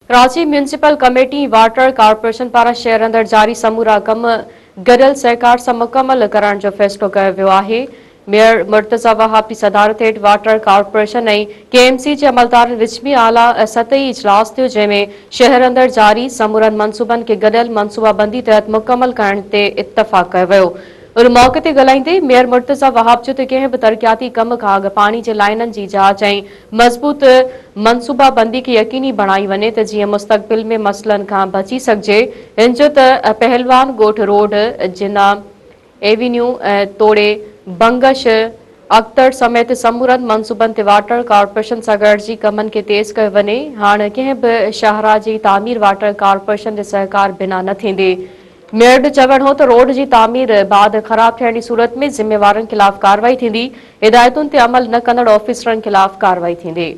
Karachi municipal committee water corporation पारां शहर अंदर जारी समूरा कम गडियल सहकार सां मुकम्मल करण जो फ़ैसिलो कयो वियो आहे। मेयर मुर्तज़ा वहाब की सदारत हेठि वाटर कॉर्पोरेशन ऐं केएमसी जे अमलदारनि विचमी आला सतही इजलास थियो, जंहिंमें शहर अंदर जारी समूरनि मंसूबनि खे गडियल मंसूबाबंदी तहत मुकम्मल करण ते इत्तफ़ाक़ कयो वियो। उन मौके ते ॻाल्हाईंदे मेयर मुर्तज़ा वहाब चयो त कंहिं बि तरक़ियाती कम खां अॻु पाणी जे लाइननि जी जांच ऐं मज़बूत मंसूबाबंदी खे यकीनी बणाई वञे त जीअं मुस्तक़बिल में मसइलनि खां बची सघिजे। हिन जो त पहलवान ॻोठ रोड, जिना एवेन्यू तोड़े बंगश अख्तर समेत समूरनि मंसूबनि ते वाटर कॉर्पोरेशन सां गॾिजी कमनि खे तेज़ कयो वञे। हाणे कंहिं बि शाहरा जी तामीर वाटर कॉर्पोरेशन जे सहकार बिना न थींदी। मेयर जो चवणु हो त रोड जी तामीर बाद ख़राब थियण जी सूरत में ज़िम्मेवारनि ख़िलाफ़ कार्रवाई थींदी। हिदायतुनि ते अमल न कंदड़ ऑफिसरनि ख़िलाफ़ कार्रवाई थींदी।